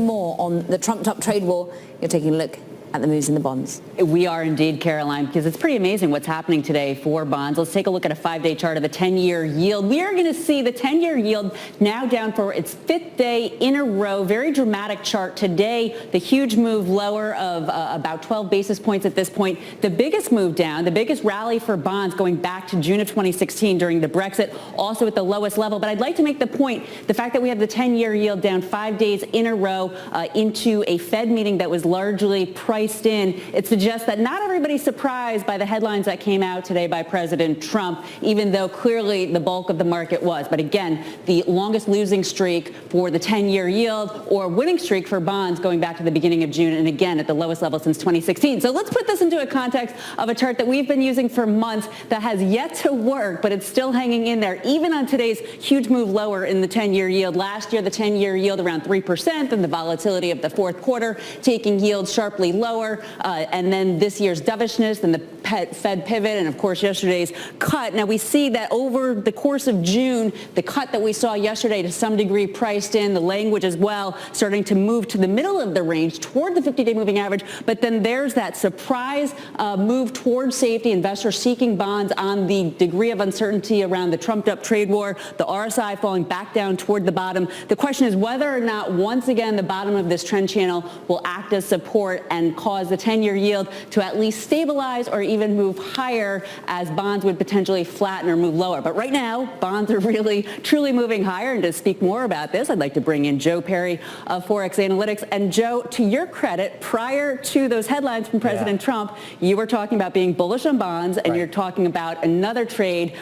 hearing more on the trumped-up trade war. You're taking a look at the moves in the bonds. We are indeed, Caroline, because it's pretty amazing what's happening today for bonds. Let's take a look at a 5-day chart of the 10-year yield. We are going to see the 10-year yield now down for its 5th day in a row. Very dramatic chart today. The huge move lower of about 12 basis points at this point. The biggest move down, the biggest rally for bonds going back to June of 2016 during the Brexit, also at the lowest level. But I'd like to make the point, the fact that we have the 10-year yield down 5 days in a row into a Fed meeting that was largely priced in, it suggests that not everybody's surprised by the headlines that came out today by President Trump, even though clearly the bulk of the market was. But again, the longest losing streak for the 10-year yield or winning streak for bonds going back to the beginning of June, and again at the lowest level since 2016. So let's put this into a context of a chart that we've been using for months that has yet to work, but it's still hanging in there, even on today's huge move lower in the 10-year yield. Last year, the 10-year yield around 3%, and the volatility of the fourth quarter taking yields sharply lower. And then this year's dovishness and the Fed pivot, and of course yesterday's cut. Now we see that over the course of June, the cut that we saw yesterday to some degree priced in, the language as well, starting to move to the middle of the range toward the 50-day moving average. But then there's that surprise move towards safety, investors seeking bonds on the degree of uncertainty around the trumped-up trade war, the RSI falling back down toward the bottom. The question is whether or not, once again, the bottom of this trend channel will act as support and cause the 10-year yield to at least stabilize or even move higher, as bonds would potentially flatten or move lower. But right now, bonds are really, truly moving higher. And to speak more about this, I'd like to bring in Joe Perry of Forex Analytix. And Joe, to your credit, prior to those headlines from President Trump, you were talking about being bullish on bonds, and you're talking about another trade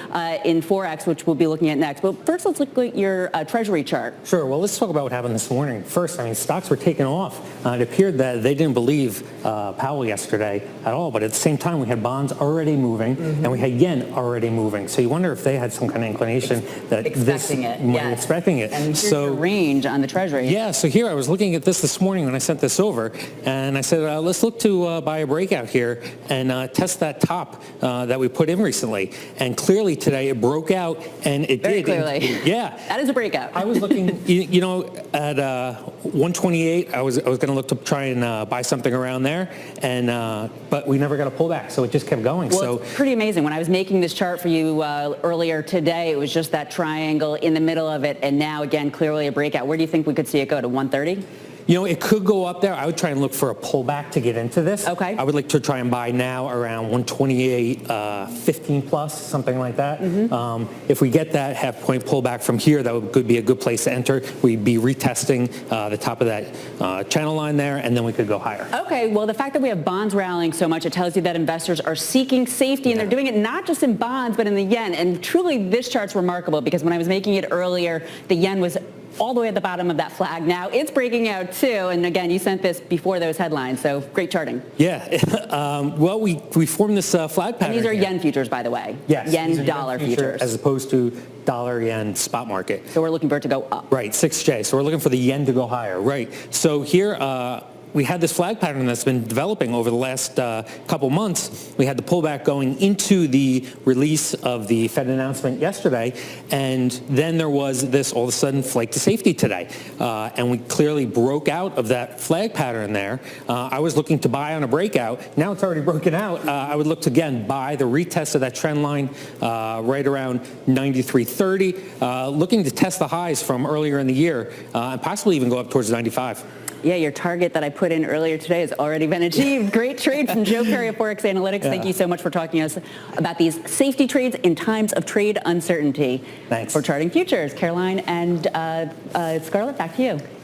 in Forex, which we'll be looking at next. But first, let's look at your Treasury chart. Sure. Well, let's talk about what happened this morning. First, I mean, stocks were taken off. It appeared that they didn't believe Powell yesterday at all, but at the same time we had bonds already moving and we had yen already moving. So you wonder if they had some kind of inclination that expecting it. And here's the range on the Treasury. Yeah, so here I was looking at this morning when I sent this over, and I said, let's look to buy a breakout here and test that top that we put in recently. And clearly today it broke out, and it Very did. clearly. Yeah. That is a breakout. I was looking, at 128, I was going to look to try and buy something around there, and but we never got a pullback, so it just kept going. Well, so it's pretty amazing. When I was making this chart for you earlier today, it was just that triangle in the middle of it, and now again clearly a breakout. Where do you think we could see it go, to 130? It could go up there. I would try and look for a pullback to get into this. Okay. I would like to try and buy now around 128, 15 plus, something like that. If we get that half-point pullback from here, that could be a good place to enter. We'd be retesting the top of that channel line there, and then we could go higher. Okay. Well, the fact that we have bonds rallying so much, it tells you that investors are seeking safety, and they're doing it not just in bonds, but in the yen. And truly, this chart's remarkable, because when I was making it earlier, the yen was all the way at the bottom of that flag. Now it's breaking out too, and again, you sent this before those headlines, so great charting. Yeah, well, we formed this flag pattern. And these are here. yen futures, by the way. Yes, yen dollar futures. As opposed to dollar yen spot market. So we're looking for it to go up. Right, 6J. So we're looking for the yen to go higher. Right. So here, we had this flag pattern that's been developing over the last couple months. We had the pullback going into the release of the Fed announcement yesterday, and then there was this all of a sudden flight to safety today. And we clearly broke out of that flag pattern there. I was looking to buy on a breakout. Now it's already broken out. I would look to, again, buy the retest of that trend line right around 93.30, looking to test the highs from earlier in the year and possibly even go up towards 95. Yeah, your target that I put in earlier today has already been achieved. Great trade from Joe Perry of Forex Analytix. Thank you so much for talking to us about these safety trades in times of trade uncertainty. Thanks. For charting futures. Caroline and Scarlett, back to you.